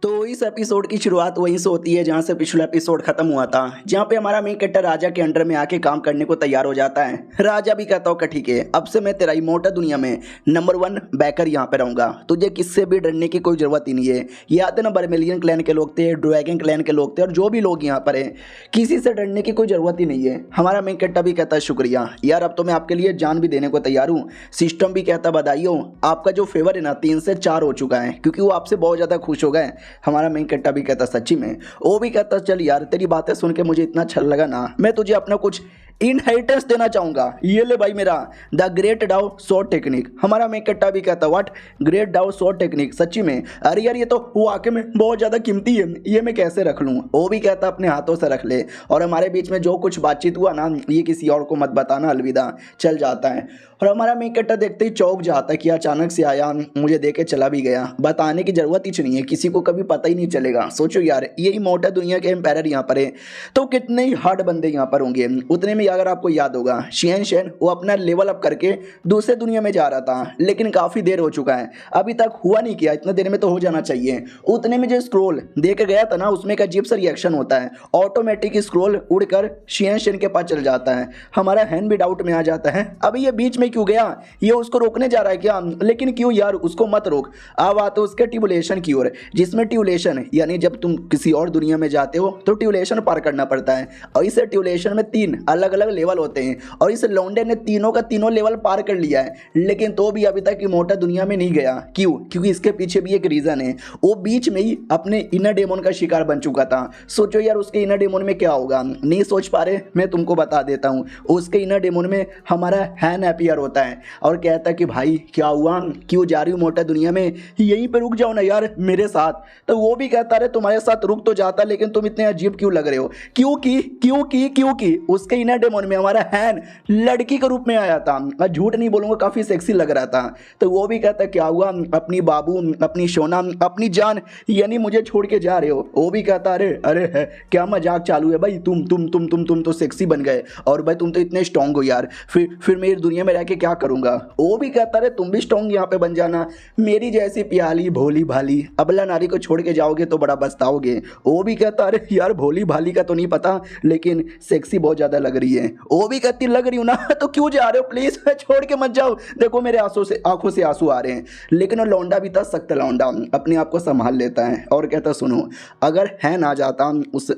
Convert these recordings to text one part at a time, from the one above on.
तो इस एपिसोड की शुरुआत वहीं से होती है जहां से पिछला एपिसोड खत्म हुआ था, जहां पे हमारा मेन कैरेक्टर राजा के अंडर में आके काम करने को तैयार हो जाता है। राजा भी कहता हो ठीक है, अब से मैं तेरा इमोर्टल दुनिया में नंबर 1 बैकर यहाँ पे रहूंगा, तुझे किससे भी डरने की कोई जरूरत ही नहीं है। याद है ना, बर्मेलियन क्लैन के लोग थे, ड्रैगन क्लैन के लोग थे, और जो भी लोग यहाँ पर है, किसी से डरने की कोई जरूरत ही नहीं है। हमारा मेन कैरेक्टर भी कहता है शुक्रिया यार, अब तो मैं आपके लिए जान भी देने को तैयार हूँ। सिस्टम भी कहता बधाई हो, आपका जो फेवर है ना 3 से 4 हो चुका है, क्योंकि वो आपसे बहुत ज़्यादा खुश हो गए। हमारा मेन कैरेक्टर भी कहता सच्ची में। वो भी कहता चल यार, तेरी बातें सुन के मुझे इतना अच्छा लगा ना, मैं तुझे अपना कुछ इनहेरिटेंस देना चाहूंगा। ये ले भाई मेरा द ग्रेट डाउ शॉट टेक्निक। हमारा मेन कैरेक्टर भी कहता व्हाट ग्रेट डाउ शॉट टेक्निक, सच्ची में? अरे यार, ये तो वाकई में बहुत ज़्यादा कीमती है, ये मैं कैसे रख लूँ? वो भी कहता अपने हाथों से रख ले, और हमारे बीच में जो कुछ बातचीत हुआ ना, ये किसी और को मत बताना, अलविदा। चल जाता है। और हमारा मेन कैरेक्टर देखते ही चौंक जाता है कि अचानक से आया, मुझे दे के चला भी गया। बताने की जरूरत ही नहीं है, किसी को कभी पता ही नहीं चलेगा। सोचो यार, ये इमोर्टल दुनिया के एम्पायर यहाँ पर है, तो कितने ही हार्ड बंदे यहाँ पर होंगे। उतने में अगर आपको याद होगा, शेन वो अपना लेवल अप करके दूसरे दुनिया में जा रहा था, लेकिन काफ़ी देर हो चुका है, अभी तक हुआ नहीं किया। इतना देर में तो हो जाना चाहिए। उतने में जो स्क्रोल दे के गया था ना, उसमें एक अजीब सा रिएक्शन होता है, ऑटोमेटिक स्क्रोल उड़कर शेन के पास चल जाता है। हमारा हैंड भी डाउट में आ जाता है, अभी ये बीच में क्यों गया? ये उसको रोकने जा रहा है क्या? लेकिन क्यों यार, उसको मत रोक। अब आते उसके ट्यूबुलेशन की ओर, जिसमें ट्यूबुलेशन यानी जब तुम किसी और दुनिया में जाते हो तो ट्यूबुलेशन पार करना पड़ता है, और इस ट्यूबुलेशन में 3 अलग अलग लेवल होते हैं, और इस लौंडे ने तीनों का तीनों लेवल पार कर लिया है, लेकिन तो भी अभी तक इमोर्टल दुनिया में नहीं गया। क्यों? क्योंकि इसके पीछे भी एक रीजन है। वो बीच में ही अपने इनर डेमन का शिकार बन चुका था। सोचो यार, उसके इनर डेमन में क्या होगा? नहीं सोच पा रहे? मैं तुमको बता देता हूँ। उसके इनर डेमन में हमारा हैन अपीयर होता है और कहता है कि भाई क्या हुआ, क्यों जा रही हूँ इमोर्टल दुनिया में, यहीं पे रुक जाओ ना यार मेरे साथ। तो वो भी कहता है तुम्हारे साथ रुक तो जाता, लेकिन तुम इतने अजीब क्यों लग रहे हो? क्योंकि उसके इनर डेमन में हमारा हैन लड़की के रूप में आया था। मैं झूठ नहीं बोलूंगा, काफी सेक्सी लग रहा था। तो वो भी कहता है क्या हुआ, अपनी बाबू, अपनी सोना, अपनी जान, यानी मुझे छोड़ के जा रहे हो? वो भी कहता अरे अरे है क्या मजाक चालू है भाई, तुम तो सेक्सी बन गए, और भाई तुम तो इतने स्ट्रांग हो यार, फिर मैं इस दुनिया में रह के क्या करूंगा? वो भी कहता है तुम भी स्ट्रांग यहाँ पे बन जाना, मेरी जैसी प्याली भोली भाली अबला नारी को छोड़ के जाओगे तो बड़ा पछताओगे। वो भी कहता अरे यार, भोली भाली का तो नहीं पता, लेकिन सेक्सी बहुत ज्यादा लग रही है। वो भी कहती लग रही हूँ ना, तो क्यों जा रहे हो? प्लीज छोड़ के मत जाओ, देखो मेरे आंखों से आंसू आ रहे हैं। लेकिन वो लौंडा भी था, सख्त लौंडा, अपने आप को संभाल लेता है और कहता सुनो, अगर है ना जाता,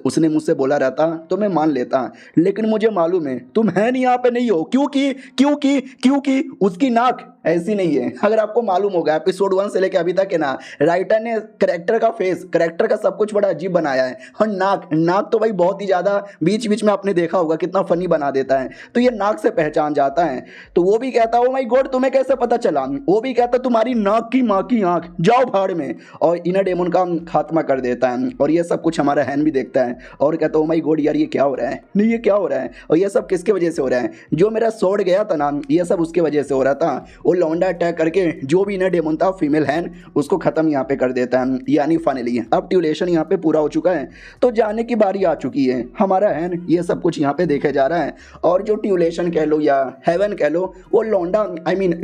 उसने मुझसे बोला रहता तो मैं मान लेता, लेकिन मुझे मालूम है तुम है नहीं, यहाँ पे नहीं हो। क्योंकि उसकी नाक ऐसी नहीं है। अगर आपको मालूम होगा, एपिसोड 1 से लेकर अभी तक है ना, राइटर ने करेक्टर का फेस, करेक्टर का सब कुछ बड़ा अजीब बनाया है। और नाक तो भाई बहुत ही ज़्यादा बीच बीच में आपने देखा होगा कितना फनी बना देता है, तो ये नाक से पहचान जाता है। तो वो भी कहता ओ माय गॉड, तुम्हें कैसे पता चला? वो भी कहता तुम्हारी नाक की माँ की आँख, जाओ भाड़ में, और इनर डेमन का खात्मा कर देता है। और ये सब कुछ हमारा हैन भी देखता है और कहता ओ माय गॉड यार, ये क्या हो रहा है? नहीं, ये क्या हो रहा है? और ये सब किसके वजह से हो रहा है? जो मेरा सोड गया था ना, ये सब उसके वजह से हो रहा था। लौंडा अटैक करके जो भी इनर डेमन था, फीमेल हैन, उसको खत्म यहाँ पे कर देता है। यानी फाइनली अब ट्यूलेशन यहाँ पे पूरा हो चुका है, तो जाने की बारी आ चुकी है। हमारा हैन ये सब कुछ यहाँ पे देखे जा रहा है, और जो ट्यूलेशन कह लो या हेवन कह लो, वो लौंडा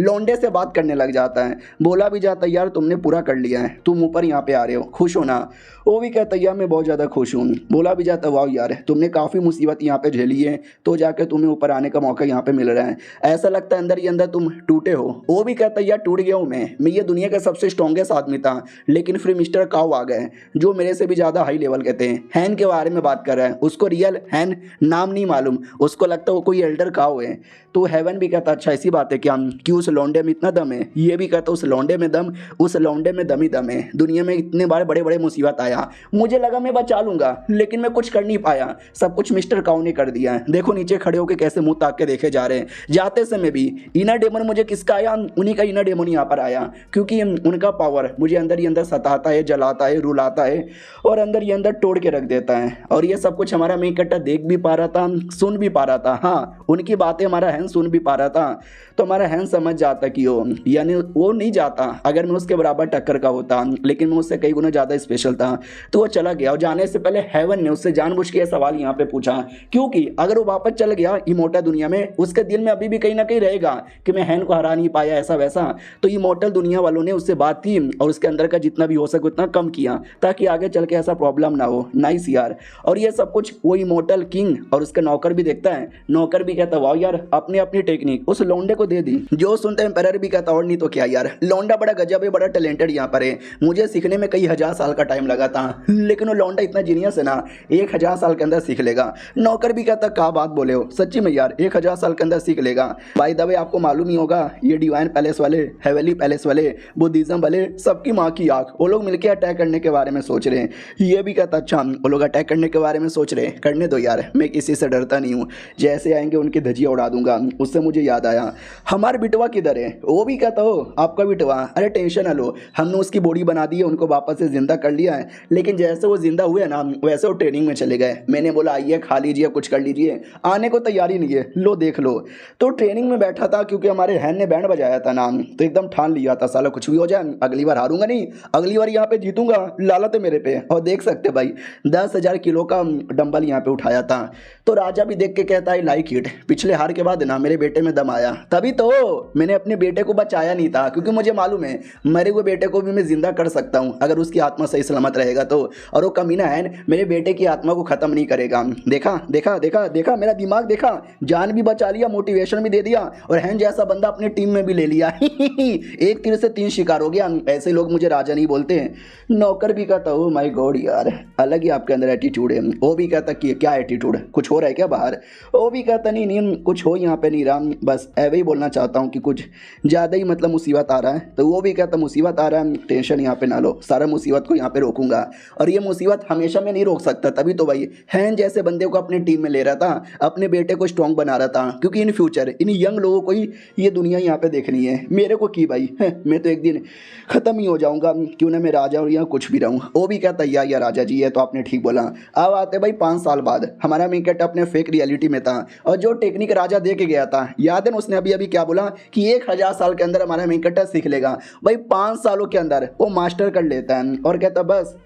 लौंडे से बात करने लग जाता है। बोला भी जाता है यार तुमने पूरा कर लिया है, तुम ऊपर यहाँ पे आ रहे हो, खुश हो ना? वो भी कहता है यार मैं बहुत ज़्यादा खुश हूँ। बोला भी जाता है वाह यार, तुमने काफ़ी मुसीबत यहाँ पे झेली है, तो जाकर तुम्हें ऊपर आने का मौका यहाँ पे मिल रहा है। ऐसा लगता है अंदर ही अंदर तुम टूटे हो। वो भी कहता है यार टूट गया हूँ मैं ये दुनिया का सबसे स्ट्रॉन्गेस्ट आदमी था, लेकिन फिर मिस्टर काउ आ गए, जो मेरे से भी ज़्यादा हाई लेवल के थे। हैन के बारे में बात कर रहा है, उसको रियल हैन नाम नहीं मालूम, उसको लगता है वो कोई एल्डर काउ है। तो हेवन भी कहता अच्छा ऐसी बात है क्या, कि उस लौंडे में इतना दम है? ये भी कहता उस लौंडे में दम ही दम है। दुनिया में इतने बार बड़े बड़े मुसीबत आया, मुझे लगा मैं बचा लूंगा, लेकिन मैं कुछ कर नहीं पाया, सब कुछ मिस्टर काउ ने कर दिया है। देखो नीचे खड़े होकर कैसे मुंह ताक के देखे जा रहे हैं। जाते समय भी इनर डेमन मुझे किसका आया? उन्हीं का इनर डेमन यहाँ पर आया, क्योंकि उनका पावर मुझे अंदर ही अंदर सताता है, जलाता है, रुलाता है, और अंदर ही अंदर तोड़ के रख देता है। और ये सब कुछ हमारा मेन कैरेक्टर देख भी पा रहा था, सुन भी पा रहा था। हाँ, उनकी बातें हमारा हैंस सुन भी पा रहा था। तो हमारा हैंस समझ जाता कि यानी वो नहीं जाता, अगर मैं उसके बराबर टक्कर का होता, लेकिन मैं उससे कई गुना ज़्यादा स्पेशल था। तो वो चला गया और जाने से पहले हेवन ने उससे जानबूझ के यह सवाल यहाँ पे पूछा, क्योंकि अगर वो वापस चल गया इमोर्टल दुनिया में, उसके दिल में अभी भी कहीं ना कहीं रहेगा कि मैं हैन को हरा नहीं पाया ऐसा वैसा। तो इमोर्टल दुनिया वालों ने उससे बात की और उसके अंदर का जितना भी हो सके उतना कम किया, ताकि आगे चल के ऐसा प्रॉब्लम ना हो। नाइस यार। और ये सब कुछ वो इमोर्टल किंग और उसका नौकर भी देखता है। नौकर भी कहता वाह यार, अपनी अपनी टेक्निक उस लौंडे को दे दी। जो सुनते एम्पायर भी कहता और नहीं तो क्या यार, लौंडा बड़ा गजब है, बड़ा टैलेंटेड यहाँ पर है। मुझे सीखने में कई हजार साल का टाइम लगा था, लेकिन वो लौंडा इतना जीनियस है ना, 1000 साल के अंदर सीख लेगा। नौकर भी कहता क्या बात बोले हो, सच्ची में यार 1000 साल के अंदर सीख लेगा। बाय द वे आपको मालूम ही होगा, ये डिवाइन पैलेस वाले, हेवेली पैलेस वाले, बुद्धिज्म वाले, सबकी माँ की आंख, वो लोग मिलकर अटैक करने के बारे में सोच रहे हैं। ये भी कहता अच्छा वो लोग अटैक करने के बारे में सोच रहे हैं, करने दो यार, मैं किसी से डरता नहीं हूँ, जैसे आएंगे उनकी धजिया उड़ा दूंगा। उससे मुझे याद आया, हमारा बिटवा किधर है? वो भी कहता हो आपका बिटवा, अरे टेंशन न लो, हमने उसकी बॉडी बना दी है, उनको वापस से जिंदा कर लिया है। लेकिन जैसे वो जिंदा हुए ना, वैसे वो ट्रेनिंग में चले गए। मैंने बोला आइए खा लीजिए, कुछ कर लीजिए, आने को तैयारी नहीं है, लो देख लो। तो ट्रेनिंग में बैठा था, क्योंकि हमारे हैन ने बैंड बजाया था ना, तो एकदम ठान लिया था साला कुछ भी हो जाए, अगली बार हारूंगा नहीं, अगली बार यहाँ पे जीतूंगा, लालत है मेरे पे। और देख सकते भाई 10,000 किलो का डंबल यहाँ पे उठाया था। तो राजा भी देख के कहता है लाइक इट, पिछले हार के बाद ना मेरे बेटे में दम आया, तभी तो मैंने अपने बेटे को बचाया नहीं था, क्योंकि मुझे मालूम है मरे हुए बेटे को भी मैं जिंदा कर सकता हूँ अगर उसकी आत्मा सही सलामत रहेगा तो। और वो कमीना है मेरे बेटे की आत्मा को खत्म नहीं करेगा। देखा देखा देखा देखा मेरा दिमाग देखा, जान भी बचा लिया, मोटिवेशन भी दे दिया, और हैन जैसा बंदा अपने टीम में भी ले लिया। एक तीर से 3 शिकार हो गया। ऐसे लोग मुझे राजा नहीं बोलते हैं। नौकर भी कहता ओ माय गॉड यार, अलग ही आपके अंदर एटीट्यूड है। वो भी कहता कि क्या एटीट्यूड, कुछ हो रहा है क्या बाहर? वो भी कहता नहीं नहीं कुछ हो यहाँ पे नहीं रहा, बस ऐवे ही बोलना चाहता हूँ कि कुछ ज़्यादा ही मतलब मुसीबत आ रहा है। तो वो भी कहता मुसीबत आ रहा है, टेंशन यहाँ पे ना लो, सारा मुसीबत को यहाँ पे रोकूंगा, और ये मुसीबत हमेशा मैं नहीं रोक सकता। तभी तो भाई हैन जैसे बंदे को अपनी टीम में ले रहा था, अपने बेटे को स्ट्रॉन्ग बना रहा था, क्योंकि इन फ्यूचर इन यंग लोगों को ही ये दुनिया यहाँ पे देखनी है। मेरे को की भाई मैं तो एक दिन ख़त्म ही हो जाऊँगा, क्यों ना मैं राजा और यहाँ कुछ भी रहूँ। वो भी कहता या राजा जी, ये तो आपने ठीक बोला। अब आते भाई 5 साल बाद, हमारा मिंकेट अपने फेक रियलिटी में था, और जो टेक्निक राजा दे के गया था, याद है उसने अभी अभी क्या बोला कि 1000 साल के अंदर हमारा मिंकेट सीख लेगा। भाई 5 सालों के अंदर वो मास्टर कर लेता है, और कहता बस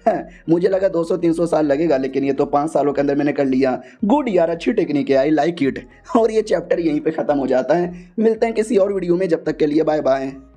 मुझे लगा 200-300 साल लगेगा, लेकिन ये तो 5 सालों के अंदर मैंने कर लिया। गुड यार, अच्छी टेक्निक है, आई लाइक इट। और ये चैप्टर यहीं पे ख़त्म हो जाता है। मिलते हैं किसी और वीडियो में, जब तक के लिए बाय बाय।